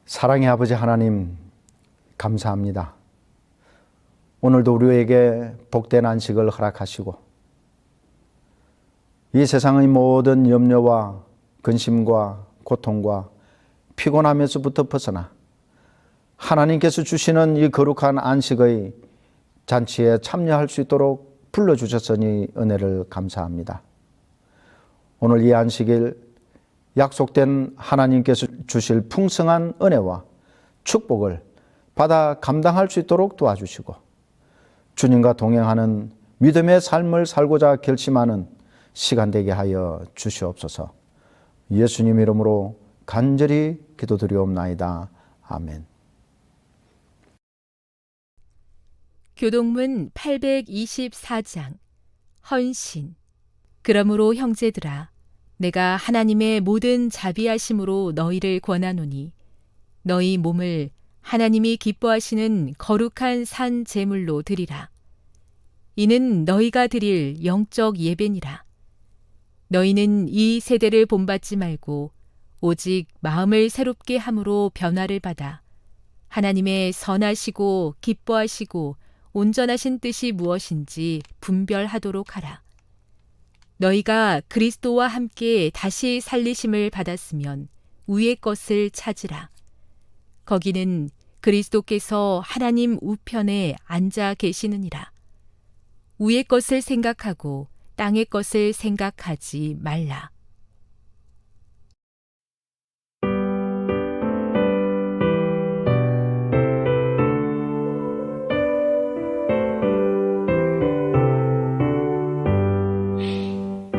사랑의 아버지 하나님, 감사합니다. 오늘도 우리에게 복된 안식을 허락하시고 이 세상의 모든 염려와 근심과 고통과 피곤함에서부터 벗어나 하나님께서 주시는 이 거룩한 안식의 잔치에 참여할 수 있도록 불러주셨으니 은혜를 감사합니다. 오늘 이 안식일 약속된 하나님께서 주실 풍성한 은혜와 축복을 받아 감당할 수 있도록 도와주시고 주님과 동행하는 믿음의 삶을 살고자 결심하는 시간 되게 하여 주시옵소서. 예수님 이름으로 간절히 기도드리옵나이다. 아멘. 교동문 824장 헌신. 그러므로 형제들아, 내가 하나님의 모든 자비하심으로 너희를 권하노니 너희 몸을 하나님이 기뻐하시는 거룩한 산 제물로 드리라. 이는 너희가 드릴 영적 예배니라. 너희는 이 세대를 본받지 말고 오직 마음을 새롭게 함으로 변화를 받아 하나님의 선하시고 기뻐하시고 온전하신 뜻이 무엇인지 분별하도록 하라. 너희가 그리스도와 함께 다시 살리심을 받았으면 위의 것을 찾으라. 거기는 그리스도께서 하나님 우편에 앉아 계시느니라. 위의 것을 생각하고 땅의 것을 생각하지 말라.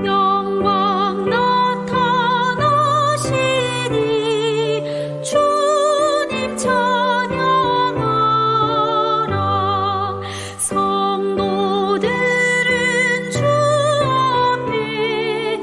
영광 나타나시니 주님 찬양하라. 성도들은 주 앞에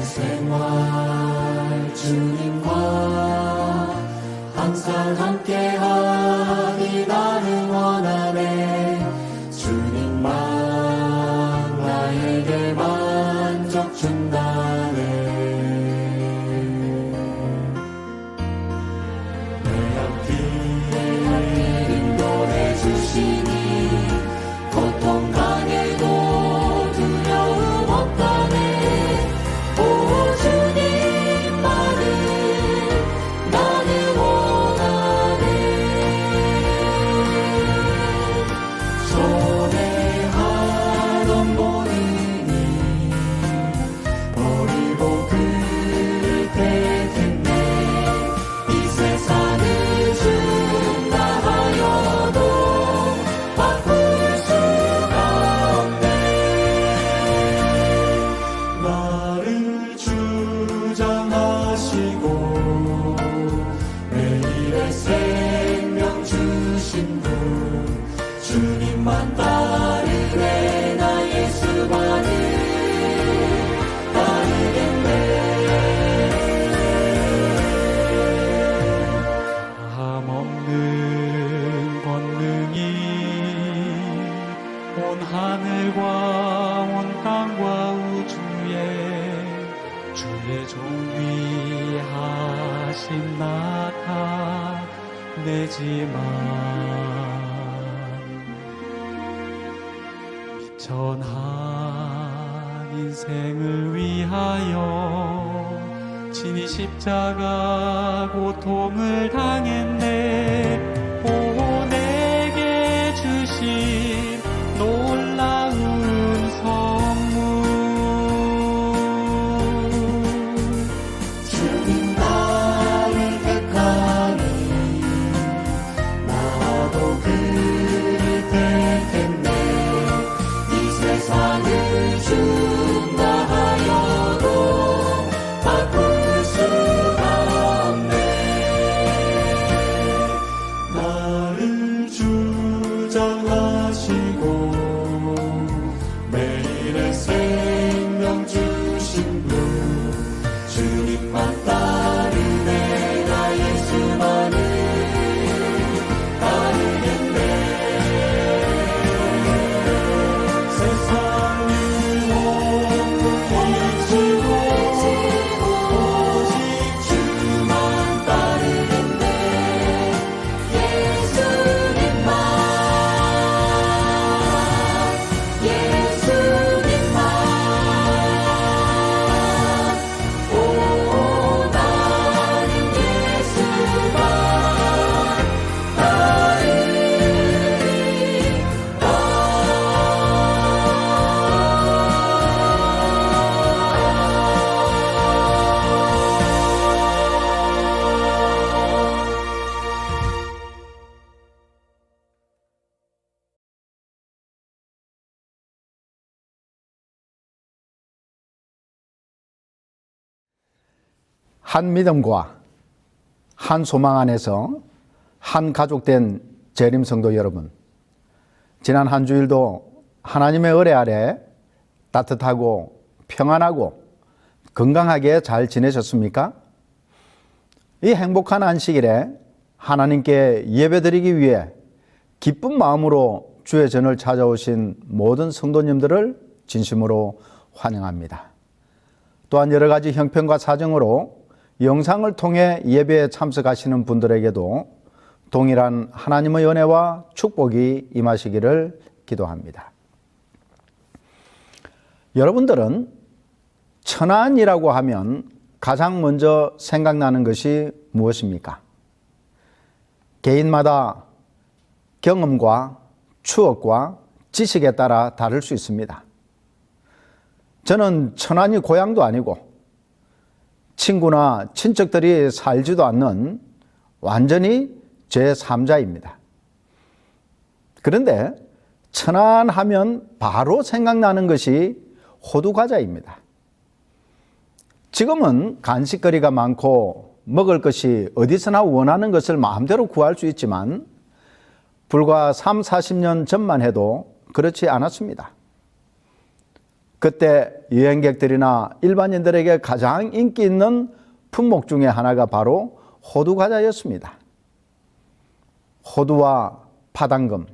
생활 주님과 항상 함께하기 나는 원하네. 주님만 나에게 만족 준다네. 내 앞길 인도해 주시니 고통 당해도 두려움 없다네. 오 주님만을 나는 원하네. 손에 하던 모든 일 버리고 그를 택했네. 이 세상을 준다 하여도 바꿀 수가 없네. 나를 주장하시고 매일의 생명 주신 분 주님만 따르네. 나 예수만을 따르겠네. 함없는 권능이 온 하늘과 온 땅과 우주에 주의 존귀하심 나타내지만 전한 인생을 위하여 친히 십자가 고통을 당했네. 오 내게 주신 놀라운 선물. 주님 나를 택하니 나도 그를 택했네. 이 세상을 준다 하여도 바꿀 수가 없네. 나를 주장하시고 매일의 생명 주신 분 주님만 따르네. 나 예수만을 따르겠네. 세상을 원하시고 오직 주만 따르겠네. 예수님만 예수님만 오 나는 예수만 한 믿음과 한 소망 안에서 한 가족된 재림 성도 여러분, 지난 한 주일도 하나님의 은혜 아래 따뜻하고 평안하고 건강하게 잘 지내셨습니까? 이 행복한 안식일에 하나님께 예배드리기 위해 기쁜 마음으로 주의 전을 찾아오신 모든 성도님들을 진심으로 환영합니다. 또한 여러 가지 형편과 사정으로 영상을 통해 예배에 참석하시는 분들에게도 동일한 하나님의 은혜와 축복이 임하시기를 기도합니다. 여러분들은 천안이라고 하면 가장 먼저 생각나는 것이 무엇입니까? 개인마다 경험과 추억과 지식에 따라 다를 수 있습니다. 저는 천안이 고향도 아니고 친구나 친척들이 살지도 않는 완전히 제3자입니다. 그런데 천안하면 바로 생각나는 것이 호두과자입니다. 지금은 간식거리가 많고 먹을 것이 어디서나 원하는 것을 마음대로 구할 수 있지만 불과 30, 40년 전만 해도 그렇지 않았습니다. 그때 여행객들이나 일반인들에게 가장 인기 있는 품목 중에 하나가 바로 호두과자였습니다. 호두와 파당금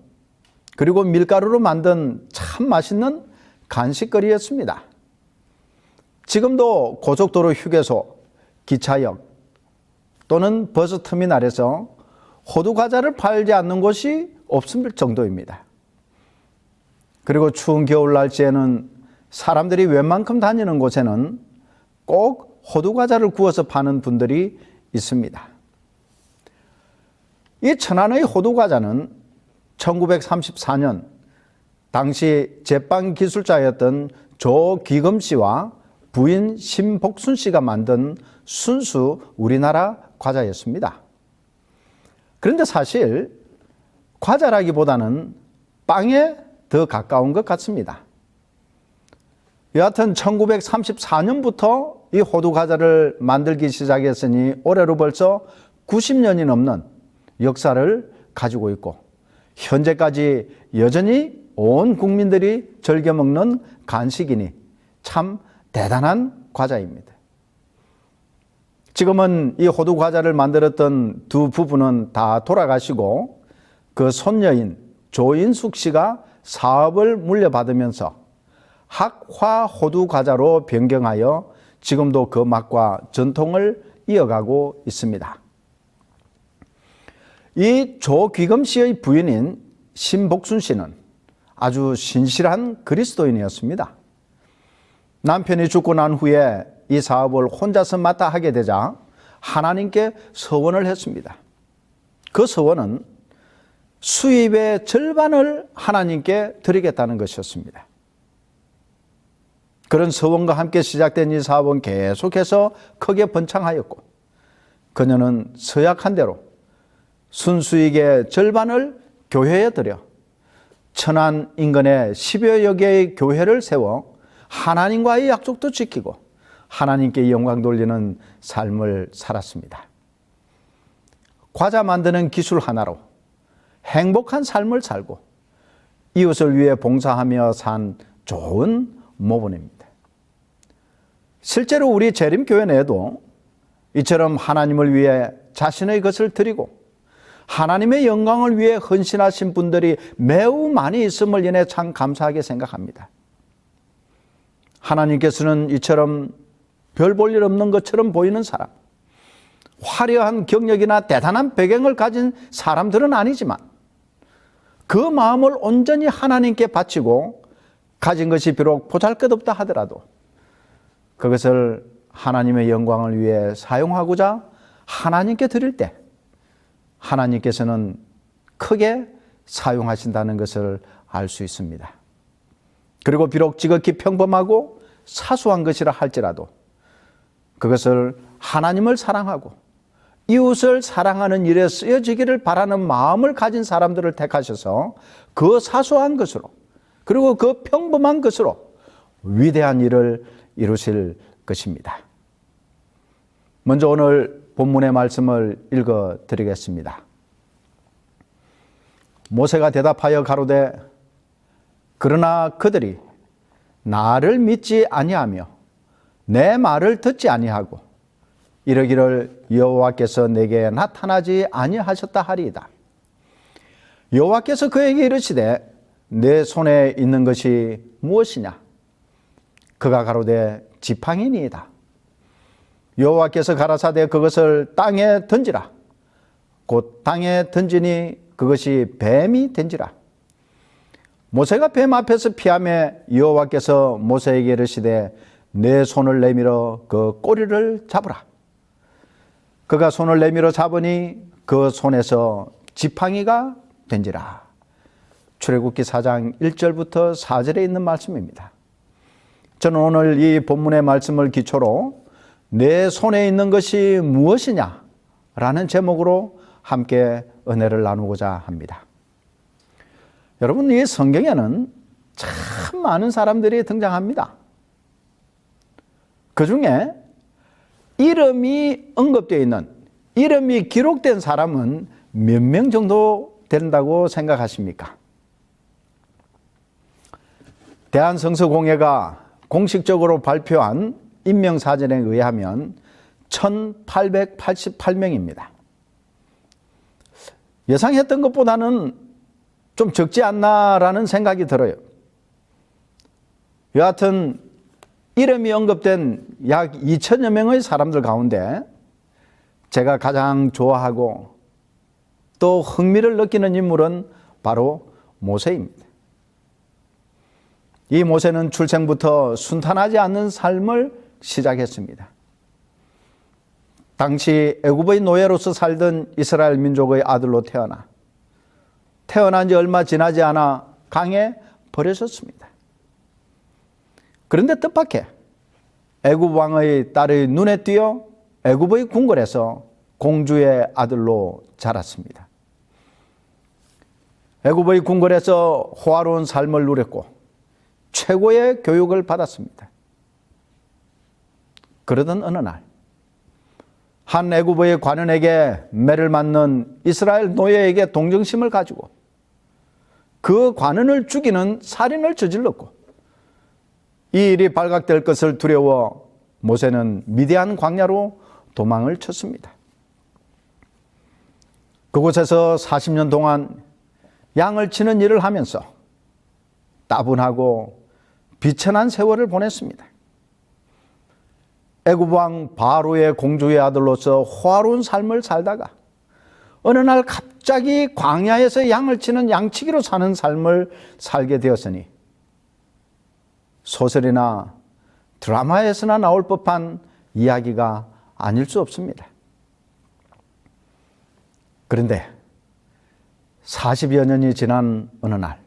그리고 밀가루로 만든 참 맛있는 간식거리였습니다. 지금도 고속도로 휴게소, 기차역 또는 버스터미널에서 호두과자를 팔지 않는 곳이 없을 정도입니다. 그리고 추운 겨울 날씨에는 사람들이 웬만큼 다니는 곳에는 꼭 호두과자를 구워서 파는 분들이 있습니다. 이 천안의 호두과자는 1934년 당시 제빵 기술자였던 조기금 씨와 부인 신복순 씨가 만든 순수 우리나라 과자였습니다. 그런데 사실 과자라기보다는 빵에 더 가까운 것 같습니다. 여하튼 1934년부터 이 호두과자를 만들기 시작했으니 올해로 벌써 90년이 넘는 역사를 가지고 있고 현재까지 여전히 온 국민들이 즐겨 먹는 간식이니 참 대단한 과자입니다. 지금은 이 호두과자를 만들었던 두 부부는 다 돌아가시고 그 손녀인 조인숙 씨가 사업을 물려받으면서 학화 호두과자로 변경하여 지금도 그 맛과 전통을 이어가고 있습니다. 이 조귀금 씨의 부인인 신복순 씨는 아주 신실한 그리스도인이었습니다. 남편이 죽고 난 후에 이 사업을 혼자서 맡아 하게 되자 하나님께 서원을 했습니다. 그 서원은 수입의 절반을 하나님께 드리겠다는 것이었습니다. 그런 서원과 함께 시작된 이 사업은 계속해서 크게 번창하였고 그녀는 서약한 대로 순수익의 절반을 교회에 드려 천안 인근에 10여 개의 교회를 세워 하나님과의 약속도 지키고 하나님께 영광 돌리는 삶을 살았습니다. 과자 만드는 기술 하나로 행복한 삶을 살고 이웃을 위해 봉사하며 산 좋은 모범입니다. 실제로 우리 재림교회 내에도 이처럼 하나님을 위해 자신의 것을 드리고 하나님의 영광을 위해 헌신하신 분들이 매우 많이 있음을 인해 참 감사하게 생각합니다. 하나님께서는 이처럼 별 볼 일 없는 것처럼 보이는 사람, 화려한 경력이나 대단한 배경을 가진 사람들은 아니지만 그 마음을 온전히 하나님께 바치고 가진 것이 비록 보잘것없다 하더라도 그것을 하나님의 영광을 위해 사용하고자 하나님께 드릴 때 하나님께서는 크게 사용하신다는 것을 알 수 있습니다. 그리고 비록 지극히 평범하고 사소한 것이라 할지라도 그것을 하나님을 사랑하고 이웃을 사랑하는 일에 쓰여지기를 바라는 마음을 가진 사람들을 택하셔서 그 사소한 것으로 그리고 그 평범한 것으로 위대한 일을 이루실 것입니다. 먼저 오늘 본문의 말씀을 읽어 드리겠습니다. 모세가 대답하여 가로되 그러나 그들이 나를 믿지 아니하며 내 말을 듣지 아니하고 이러기를 여호와께서 내게 나타나지 아니하셨다 하리이다. 여호와께서 그에게 이르시되 내 손에 있는 것이 무엇이냐? 그가 가로되 지팡이니이다. 여호와께서 가라사대 그것을 땅에 던지라. 곧 땅에 던지니 그것이 뱀이 된지라. 모세가 뱀 앞에서 피하며 여호와께서 모세에게 이르시되 내 손을 내밀어 그 꼬리를 잡으라. 그가 손을 내밀어 잡으니 그 손에서 지팡이가 된지라. 출애굽기 4장 1절부터 4절에 있는 말씀입니다. 저는 오늘 이 본문의 말씀을 기초로 내 손에 있는 것이 무엇이냐 라는 제목으로 함께 은혜를 나누고자 합니다. 여러분, 이 성경에는 참 많은 사람들이 등장합니다. 그 중에 이름이 언급되어 있는, 이름이 기록된 사람은 몇 명 정도 된다고 생각하십니까? 대한성서공회가 공식적으로 발표한 인명사전에 의하면 1888명입니다. 예상했던 것보다는 좀 적지 않나라는 생각이 들어요. 여하튼 이름이 언급된 약 2천여 명의 사람들 가운데 제가 가장 좋아하고 또 흥미를 느끼는 인물은 바로 모세입니다. 이 모세는 출생부터 순탄하지 않는 삶을 시작했습니다. 당시 애굽의 노예로서 살던 이스라엘 민족의 아들로 태어난 지 얼마 지나지 않아 강에 버려졌습니다. 그런데 뜻밖의 애굽 왕의 딸의 눈에 띄어 애굽의 궁궐에서 공주의 아들로 자랐습니다. 애굽의 궁궐에서 호화로운 삶을 누렸고 최고의 교육을 받았습니다. 그러던 어느 날 한 애굽의 관원에게 매를 맞는 이스라엘 노예에게 동정심을 가지고 그 관원을 죽이는 살인을 저질렀고 이 일이 발각될 것을 두려워 모세는 미디안 광야로 도망을 쳤습니다. 그곳에서 40년 동안 양을 치는 일을 하면서 따분하고 비천한 세월을 보냈습니다. 애굽 왕 바로의 공주의 아들로서 호화로운 삶을 살다가 어느 날 갑자기 광야에서 양을 치는 양치기로 사는 삶을 살게 되었으니 소설이나 드라마에서나 나올 법한 이야기가 아닐 수 없습니다. 그런데 40여 년이 지난 어느 날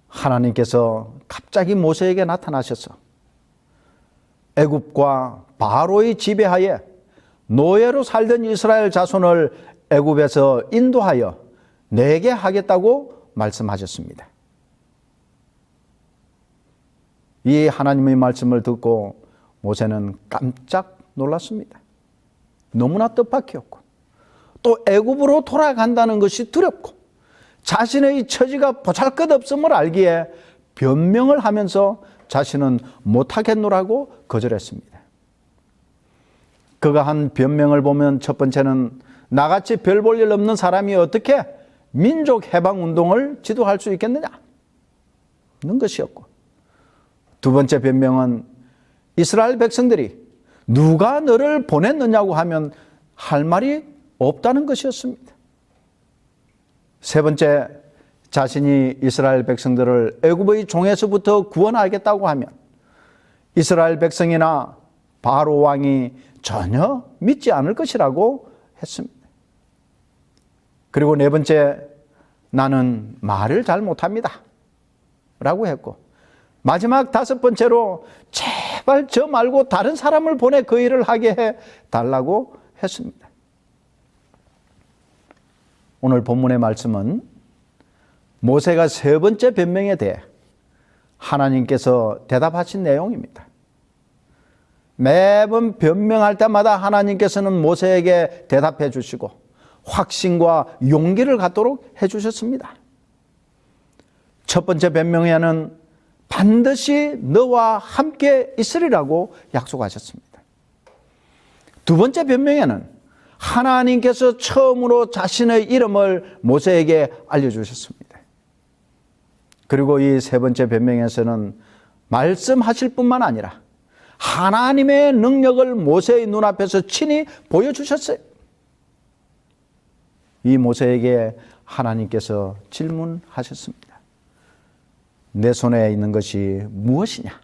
하나님께서 갑자기 모세에게 나타나셔서 애굽과 바로의 지배하에 노예로 살던 이스라엘 자손을 애굽에서 인도하여 내게 하겠다고 말씀하셨습니다. 이 하나님의 말씀을 듣고 모세는 깜짝 놀랐습니다. 너무나 뜻밖이었고 또 애굽으로 돌아간다는 것이 두렵고 자신의 처지가 보잘것없음을 알기에 변명을 하면서 자신은 못하겠노라고 거절했습니다. 그가 한 변명을 보면 첫 번째는 나같이 별 볼 일 없는 사람이 어떻게 민족 해방 운동을 지도할 수 있겠느냐 는 것이었고, 두 번째 변명은 이스라엘 백성들이 누가 너를 보냈느냐고 하면 할 말이 없다는 것이었습니다. 세 번째, 자신이 이스라엘 백성들을 애굽의 종에서부터 구원하겠다고 하면 이스라엘 백성이나 바로 왕이 전혀 믿지 않을 것이라고 했습니다. 그리고 네 번째, 나는 말을 잘 못합니다 라고 했고, 마지막 다섯 번째로 제발 저 말고 다른 사람을 보내 그 일을 하게 해달라고 했습니다. 오늘 본문의 말씀은 모세가 세 번째 변명에 대해 하나님께서 대답하신 내용입니다. 매번 변명할 때마다 하나님께서는 모세에게 대답해 주시고 확신과 용기를 갖도록 해 주셨습니다. 첫 번째 변명에는 반드시 너와 함께 있으리라고 약속하셨습니다. 두 번째 변명에는 하나님께서 처음으로 자신의 이름을 모세에게 알려주셨습니다. 그리고 이 세 번째 변명에서는 말씀하실 뿐만 아니라 하나님의 능력을 모세의 눈앞에서 친히 보여주셨어요. 이 모세에게 하나님께서 질문하셨습니다. 내 손에 있는 것이 무엇이냐?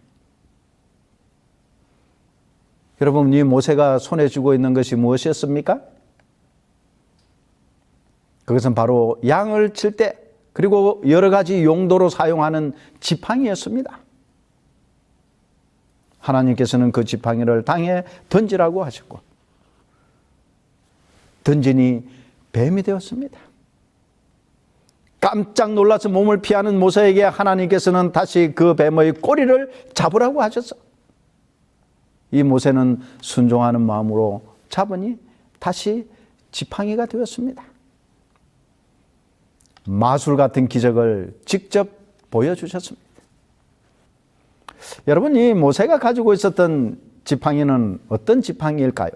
여러분, 이 모세가 손에 쥐고 있는 것이 무엇이었습니까? 그것은 바로 양을 칠 때 그리고 여러 가지 용도로 사용하는 지팡이였습니다. 하나님께서는 그 지팡이를 땅에 던지라고 하셨고 던지니 뱀이 되었습니다. 깜짝 놀라서 몸을 피하는 모세에게 하나님께서는 다시 그 뱀의 꼬리를 잡으라고 하셨어. 이 모세는 순종하는 마음으로 잡으니 다시 지팡이가 되었습니다. 마술 같은 기적을 직접 보여주셨습니다. 여러분, 이 모세가 가지고 있었던 지팡이는 어떤 지팡이일까요?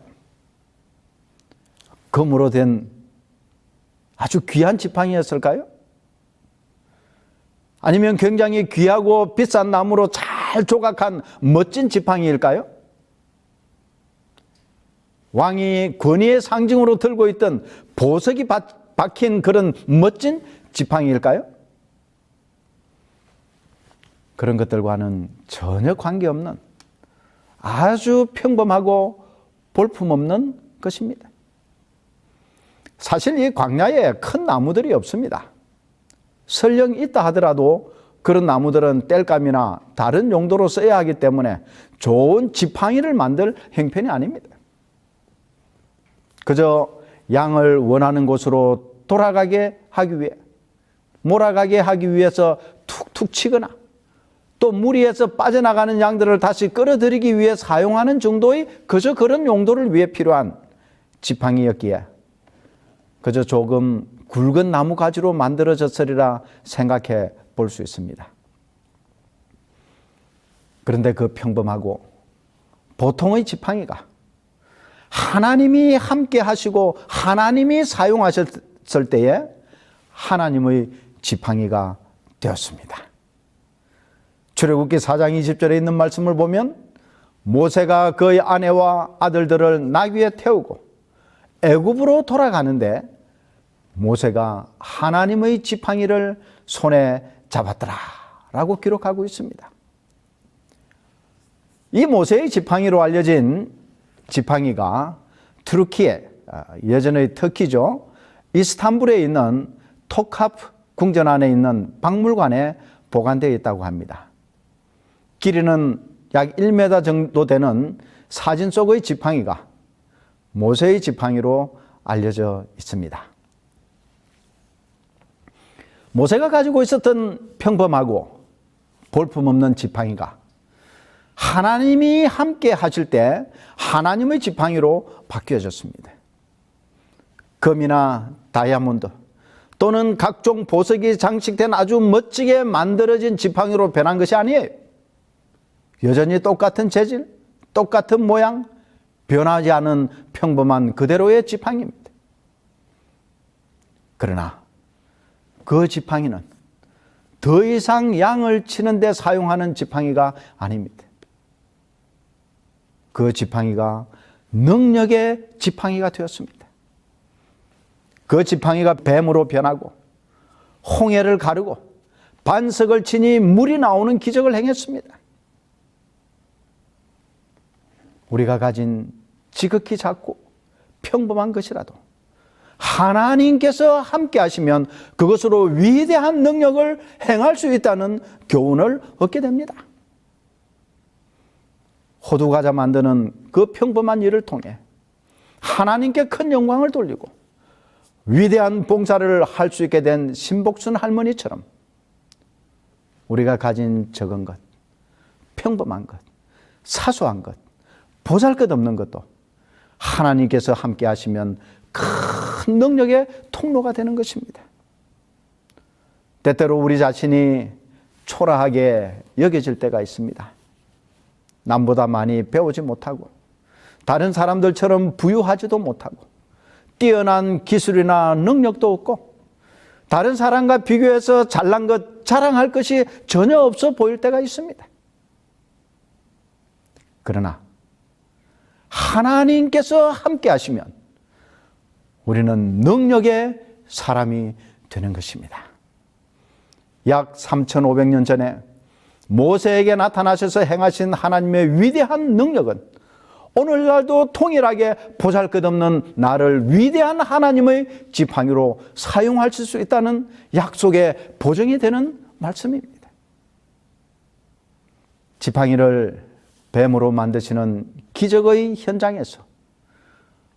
금으로 된 아주 귀한 지팡이였을까요? 아니면 굉장히 귀하고 비싼 나무로 잘 조각한 멋진 지팡이일까요? 왕이 권위의 상징으로 들고 있던 보석이 박힌 그런 멋진 지팡이일까요? 그런 것들과는 전혀 관계없는 아주 평범하고 볼품없는 것입니다. 사실 이 광야에 큰 나무들이 없습니다. 설령 있다 하더라도 그런 나무들은 땔감이나 다른 용도로 써야 하기 때문에 좋은 지팡이를 만들 형편이 아닙니다. 그저 양을 원하는 곳으로 돌아가게 하기 위해, 몰아가게 하기 위해서 툭툭 치거나 또 무리해서 빠져나가는 양들을 다시 끌어들이기 위해 사용하는 정도의 그저 그런 용도를 위해 필요한 지팡이였기에 그저 조금 굵은 나무 가지로 만들어졌으리라 생각해 볼 수 있습니다. 그런데 그 평범하고 보통의 지팡이가 하나님이 함께 하시고 하나님이 사용하셨을 때에 하나님의 지팡이가 되었습니다. 출애굽기 4장 20절에 있는 말씀을 보면 모세가 그의 아내와 아들들을 나귀에 태우고 애굽으로 돌아가는데 모세가 하나님의 지팡이를 손에 잡았더라 라고 기록하고 있습니다. 이 모세의 지팡이로 알려진 지팡이가 투르키에, 예전의 터키죠, 이스탄불에 있는 토카프 궁전 안에 있는 박물관에 보관되어 있다고 합니다. 길이는 약 1m 정도 되는 사진 속의 지팡이가 모세의 지팡이로 알려져 있습니다. 모세가 가지고 있었던 평범하고 볼품없는 지팡이가 하나님이 함께 하실 때 하나님의 지팡이로 바뀌어졌습니다. 금이나 다이아몬드 또는 각종 보석이 장식된 아주 멋지게 만들어진 지팡이로 변한 것이 아니에요. 여전히 똑같은 재질, 똑같은 모양, 변하지 않은 평범한 그대로의 지팡이입니다. 그러나 그 지팡이는 더 이상 양을 치는 데 사용하는 지팡이가 아닙니다. 그 지팡이가 능력의 지팡이가 되었습니다. 그 지팡이가 뱀으로 변하고 홍해를 가르고 반석을 치니 물이 나오는 기적을 행했습니다. 우리가 가진 지극히 작고 평범한 것이라도 하나님께서 함께 하시면 그것으로 위대한 능력을 행할 수 있다는 교훈을 얻게 됩니다. 호두과자 만드는 그 평범한 일을 통해 하나님께 큰 영광을 돌리고 위대한 봉사를 할 수 있게 된 신복순 할머니처럼 우리가 가진 적은 것, 평범한 것, 사소한 것, 보잘것없는 것도 하나님께서 함께 하시면 큰 능력의 통로가 되는 것입니다. 때때로 우리 자신이 초라하게 여겨질 때가 있습니다. 남보다 많이 배우지 못하고 다른 사람들처럼 부유하지도 못하고 뛰어난 기술이나 능력도 없고 다른 사람과 비교해서 잘난 것, 자랑할 것이 전혀 없어 보일 때가 있습니다. 그러나 하나님께서 함께 하시면 우리는 능력의 사람이 되는 것입니다. 약 3,500년 전에 모세에게 나타나셔서 행하신 하나님의 위대한 능력은 오늘날도 동일하게 보잘것없는 나를 위대한 하나님의 지팡이로 사용하실 수 있다는 약속의 보증이 되는 말씀입니다. 지팡이를 뱀으로 만드시는 기적의 현장에서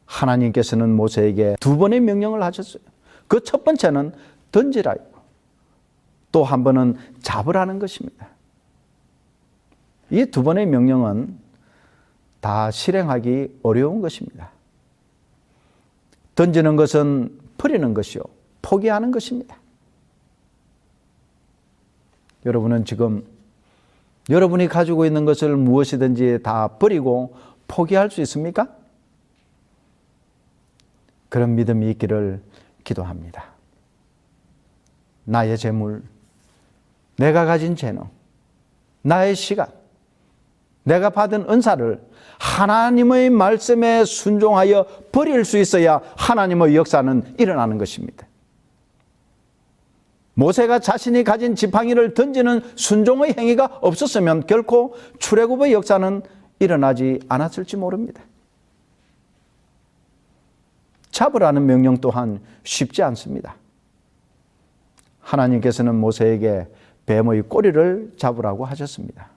하나님께서는 모세에게 두 번의 명령을 하셨어요. 그 첫 번째는 던지라고, 또 한 번은 잡으라는 것입니다. 이 두 번의 명령은 다 실행하기 어려운 것입니다. 던지는 것은 버리는 것이요, 포기하는 것입니다. 여러분은 지금 여러분이 가지고 있는 것을 무엇이든지 다 버리고 포기할 수 있습니까? 그런 믿음이 있기를 기도합니다. 나의 재물, 내가 가진 재능, 나의 시간, 내가 받은 은사를 하나님의 말씀에 순종하여 버릴 수 있어야 하나님의 역사는 일어나는 것입니다. 모세가 자신이 가진 지팡이를 던지는 순종의 행위가 없었으면 결코 출애굽의 역사는 일어나지 않았을지 모릅니다. 잡으라는 명령 또한 쉽지 않습니다. 하나님께서는 모세에게 뱀의 꼬리를 잡으라고 하셨습니다.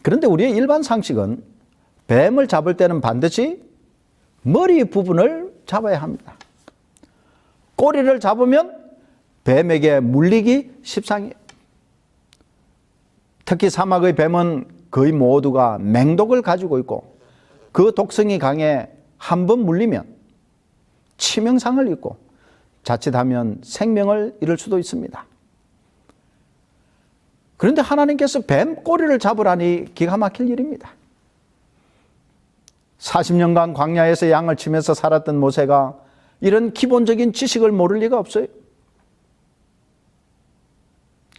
그런데 우리의 일반 상식은 뱀을 잡을 때는 반드시 머리 부분을 잡아야 합니다. 꼬리를 잡으면 뱀에게 물리기 십상이에요. 특히 사막의 뱀은 거의 모두가 맹독을 가지고 있고 그 독성이 강해 한 번 물리면 치명상을 입고 자칫하면 생명을 잃을 수도 있습니다. 그런데 하나님께서 뱀 꼬리를 잡으라니 기가 막힐 일입니다. 40년간 광야에서 양을 치면서 살았던 모세가 이런 기본적인 지식을 모를 리가 없어요.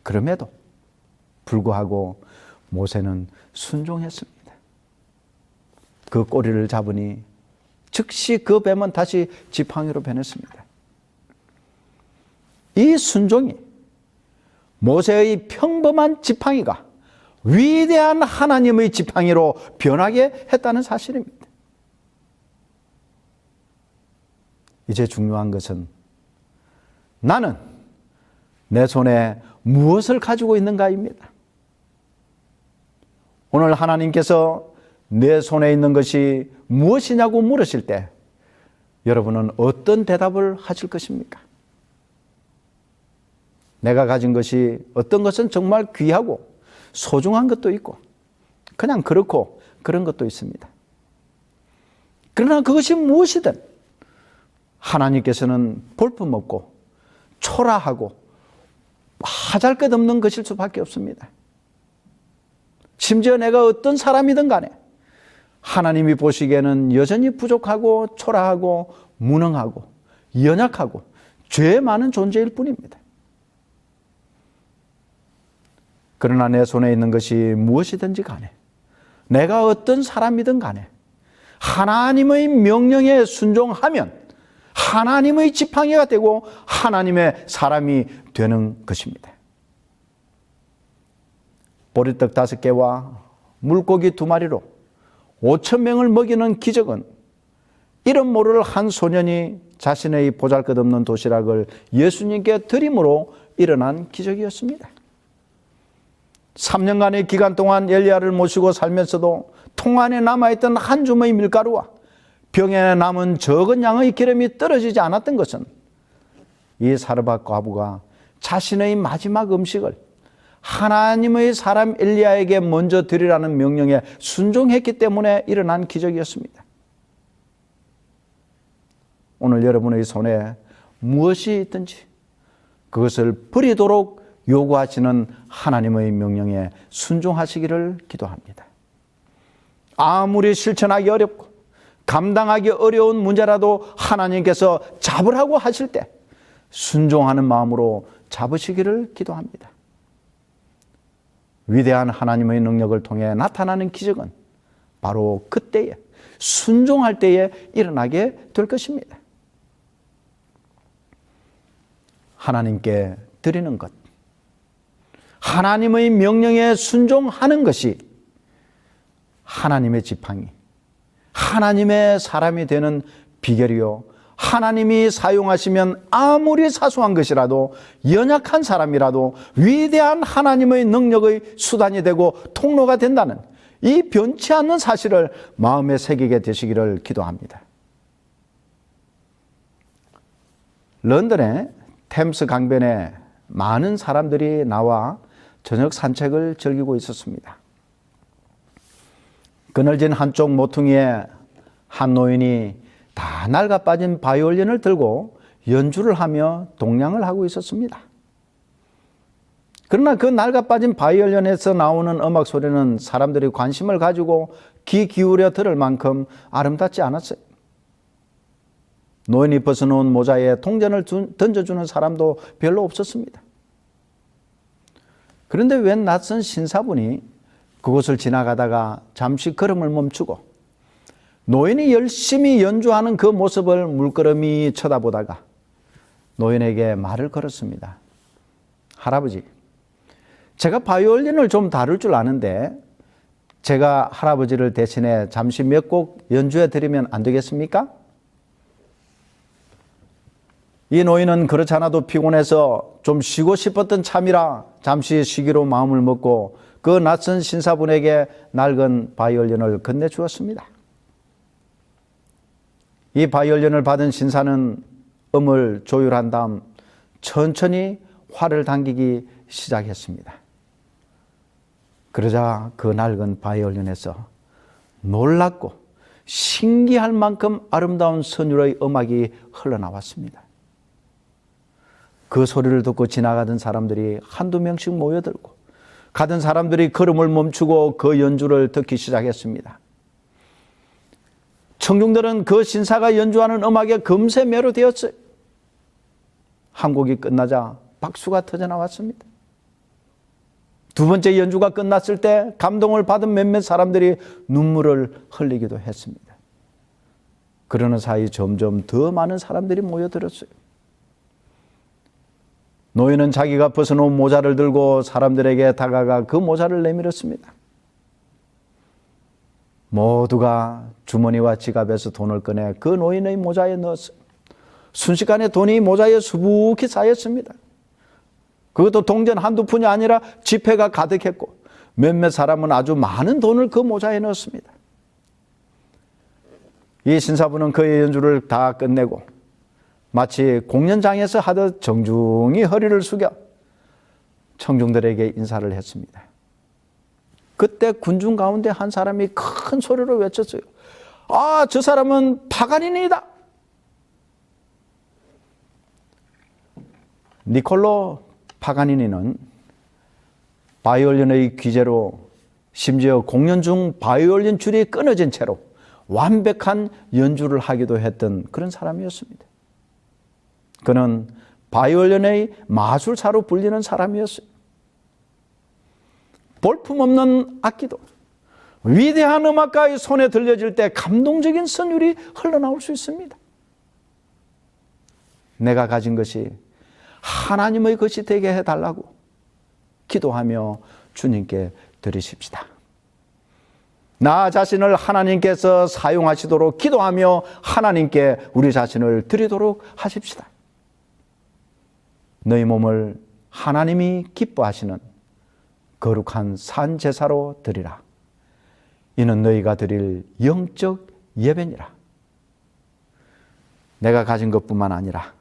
그럼에도 불구하고 모세는 순종했습니다. 그 꼬리를 잡으니 즉시 그 뱀은 다시 지팡이로 변했습니다. 이 순종이 모세의 평범한 지팡이가 위대한 하나님의 지팡이로 변하게 했다는 사실입니다. 이제 중요한 것은 나는 내 손에 무엇을 가지고 있는가입니다. 오늘 하나님께서 내 손에 있는 것이 무엇이냐고 물으실 때 여러분은 어떤 대답을 하실 것입니까? 내가 가진 것이 어떤 것은 정말 귀하고 소중한 것도 있고 그냥 그렇고 그런 것도 있습니다. 그러나 그것이 무엇이든 하나님께서는 볼품없고 초라하고 하잘것없는 것일 수밖에 없습니다. 심지어 내가 어떤 사람이든 간에 하나님이 보시기에는 여전히 부족하고 초라하고 무능하고 연약하고 죄 많은 존재일 뿐입니다. 그러나 내 손에 있는 것이 무엇이든지 간에 내가 어떤 사람이든 간에 하나님의 명령에 순종하면 하나님의 지팡이가 되고 하나님의 사람이 되는 것입니다. 보리떡 5개와 물고기 2마리로 5,000명을 먹이는 기적은 이름 모를 한 소년이 자신의 보잘것없는 도시락을 예수님께 드림으로 일어난 기적이었습니다. 3년간의 기간 동안 엘리야를 모시고 살면서도 통 안에 남아있던 한 주머니 밀가루와 병에 남은 적은 양의 기름이 떨어지지 않았던 것은 이 사르밧 과부가 자신의 마지막 음식을 하나님의 사람 엘리야에게 먼저 드리라는 명령에 순종했기 때문에 일어난 기적이었습니다. 오늘 여러분의 손에 무엇이 있든지 그것을 버리도록 요구하시는 하나님의 명령에 순종하시기를 기도합니다. 아무리 실천하기 어렵고 감당하기 어려운 문제라도 하나님께서 잡으라고 하실 때 순종하는 마음으로 잡으시기를 기도합니다. 위대한 하나님의 능력을 통해 나타나는 기적은 바로 그때에 순종할 때에 일어나게 될 것입니다. 하나님께 드리는 것, 하나님의 명령에 순종하는 것이 하나님의 지팡이, 하나님의 사람이 되는 비결이요, 하나님이 사용하시면 아무리 사소한 것이라도 연약한 사람이라도 위대한 하나님의 능력의 수단이 되고 통로가 된다는 이 변치 않는 사실을 마음에 새기게 되시기를 기도합니다. 런던의 템스 강변에 많은 사람들이 나와 저녁 산책을 즐기고 있었습니다. 그늘진 한쪽 모퉁이에 한 노인이 다 낡아 빠진 바이올린을 들고 연주를 하며 동냥을 하고 있었습니다. 그러나 그 낡아 빠진 바이올린에서 나오는 음악 소리는 사람들이 관심을 가지고 귀 기울여 들을 만큼 아름답지 않았어요. 노인이 벗어놓은 모자에 동전을 던져주는 사람도 별로 없었습니다. 그런데 웬 낯선 신사분이 그곳을 지나가다가 잠시 걸음을 멈추고 노인이 열심히 연주하는 그 모습을 물끄러미 쳐다보다가 노인에게 말을 걸었습니다. 할아버지, 제가 바이올린을 좀 다룰 줄 아는데 제가 할아버지를 대신해 잠시 몇 곡 연주해 드리면 안 되겠습니까? 이 노인은 그렇지 않아도 피곤해서 좀 쉬고 싶었던 참이라 잠시 쉬기로 마음을 먹고 그 낯선 신사분에게 낡은 바이올린을 건네주었습니다. 이 바이올린을 받은 신사는 음을 조율한 다음 천천히 활을 당기기 시작했습니다. 그러자 그 낡은 바이올린에서 놀랍고 신기할 만큼 아름다운 선율의 음악이 흘러나왔습니다. 그 소리를 듣고 지나가던 사람들이 한두 명씩 모여들고 가던 사람들이 걸음을 멈추고 그 연주를 듣기 시작했습니다. 청중들은 그 신사가 연주하는 음악에 금세 매료되었어요. 한 곡이 끝나자 박수가 터져나왔습니다. 두 번째 연주가 끝났을 때 감동을 받은 몇몇 사람들이 눈물을 흘리기도 했습니다. 그러는 사이 점점 더 많은 사람들이 모여들었어요. 노인은 자기가 벗어놓은 모자를 들고 사람들에게 다가가 그 모자를 내밀었습니다. 모두가 주머니와 지갑에서 돈을 꺼내 그 노인의 모자에 넣었어요. 순식간에 돈이 모자에 수북히 쌓였습니다. 그것도 동전 한두 푼이 아니라 지폐가 가득했고 몇몇 사람은 아주 많은 돈을 그 모자에 넣었습니다. 이 신사분은 그의 연주를 다 끝내고 마치 공연장에서 하듯 정중히 허리를 숙여 청중들에게 인사를 했습니다. 그때 군중 가운데 한 사람이 큰 소리로 외쳤어요. 아, 저 사람은 파가니니다. 니콜로 파가니니는 바이올린의 귀재로 심지어 공연 중 바이올린 줄이 끊어진 채로 완벽한 연주를 하기도 했던 그런 사람이었습니다. 그는 바이올린의 마술사로 불리는 사람이었어요. 볼품없는 악기도 위대한 음악가의 손에 들려질 때 감동적인 선율이 흘러나올 수 있습니다. 내가 가진 것이 하나님의 것이 되게 해달라고 기도하며 주님께 드리십시다. 나 자신을 하나님께서 사용하시도록 기도하며 하나님께 우리 자신을 드리도록 하십시다. 너희 몸을 하나님이 기뻐하시는 거룩한 산 제사로 드리라. 이는 너희가 드릴 영적 예배니라. 내가 가진 것뿐만 아니라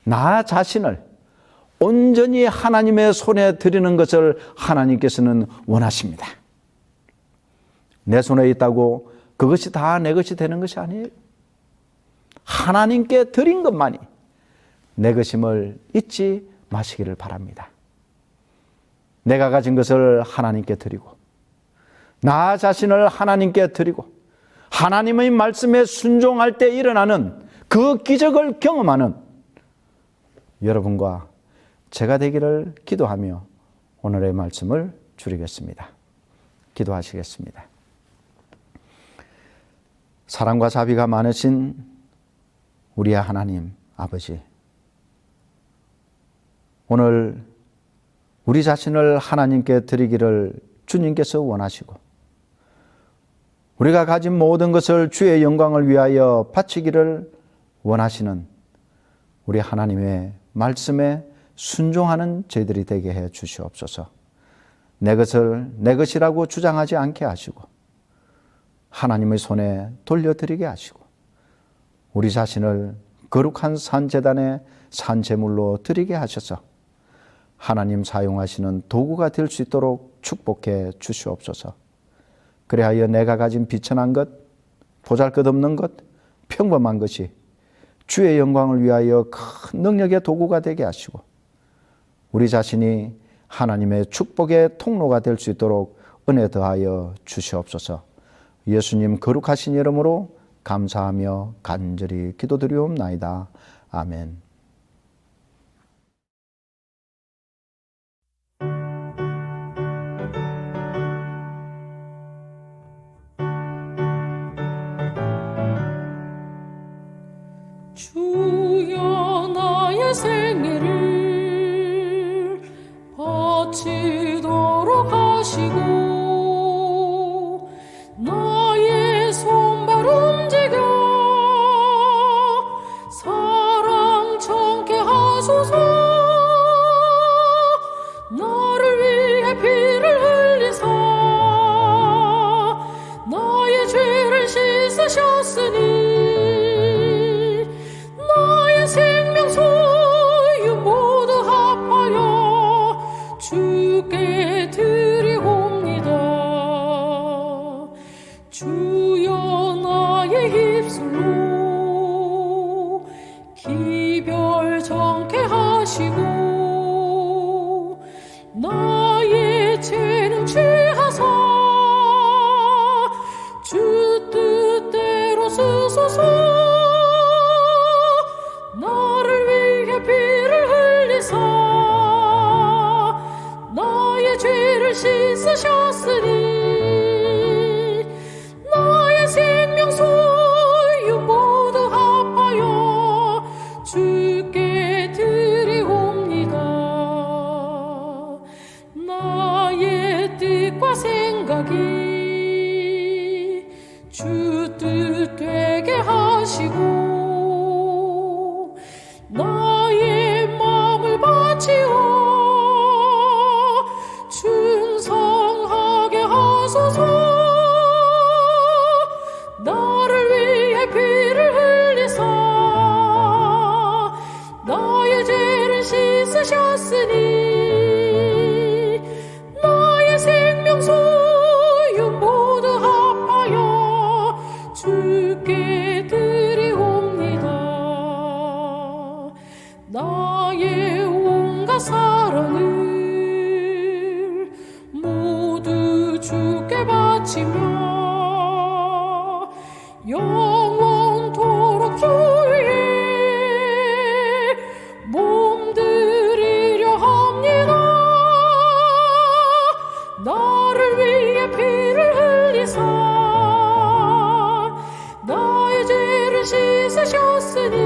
나 자신을 온전히 하나님의 손에 드리는 것을 하나님께서는 원하십니다. 내 손에 있다고 그것이 다 내 것이 되는 것이 아니에요. 하나님께 드린 것만이 내 것임을 잊지 마시기를 바랍니다. 내가 가진 것을 하나님께 드리고 나 자신을 하나님께 드리고 하나님의 말씀에 순종할 때 일어나는 그 기적을 경험하는 여러분과 제가 되기를 기도하며 오늘의 말씀을 줄이겠습니다. 기도하시겠습니다. 사랑과 자비가 많으신 우리의 하나님 아버지, 오늘 우리 자신을 하나님께 드리기를 주님께서 원하시고 우리가 가진 모든 것을 주의 영광을 위하여 바치기를 원하시는 우리 하나님의 말씀에 순종하는 저희들이 되게 해 주시옵소서. 내 것을 내 것이라고 주장하지 않게 하시고 하나님의 손에 돌려드리게 하시고 우리 자신을 거룩한 산제단의 산제물로 드리게 하셔서 하나님 사용하시는 도구가 될 수 있도록 축복해 주시옵소서. 그리하여 내가 가진 비천한 것, 보잘것없는 것, 평범한 것이 주의 영광을 위하여 큰 능력의 도구가 되게 하시고 우리 자신이 하나님의 축복의 통로가 될 수 있도록 은혜 더하여 주시옵소서. 예수님 거룩하신 이름으로 감사하며 간절히 기도드리옵나이다. 아멘. 주여 나의 생애를 바치도록 하시고 나의 손발 움직여 사랑 청케 하소서. 나를 위해 피를 흘리사 나의 죄를 씻으셨으니 생명 소유 모두 합하여 주께 드리옵니다. 주여 나의 입술로 기별 정케 하시고 나의 죄는 취하사 주 뜻대로 쓰소서. 나를 위해 피를 흘리사 나의 죄를 씻으셨으니 나의 생명 소유 모두 합하여 주께 드리옵니다. 나의 뜻과 생각이 주 뜻 되게 하시고 나의 마음을 바치어 충성하게 하소서. 나를 위해 피를 흘리사 나의 죄를 씻으셨으니 나의 생명 소유 모두 합하여 주께 드리옵니다. 나의 온갖 사랑을 모두 주께 바치며 영원토록 주 위에 몸드리려 합니다. 나를 위해 피를 흘리사 나의 죄를 씻으셨으니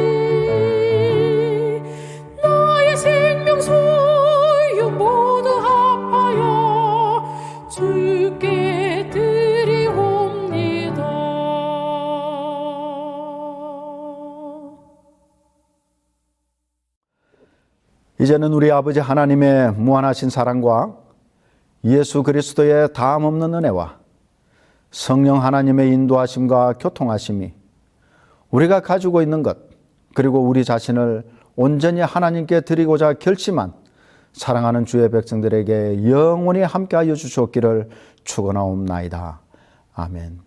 나의 생명 소유 모두 합하여 주께 드리옵니다. 이제는 우리 아버지 하나님의 무한하신 사랑과 예수 그리스도의 다함없는 은혜와 성령 하나님의 인도하심과 교통하심이 우리가 가지고 있는 것 그리고 우리 자신을 온전히 하나님께 드리고자 결심한 사랑하는 주의 백성들에게 영원히 함께하여 주시옵기를 축원하옵나이다. 아멘.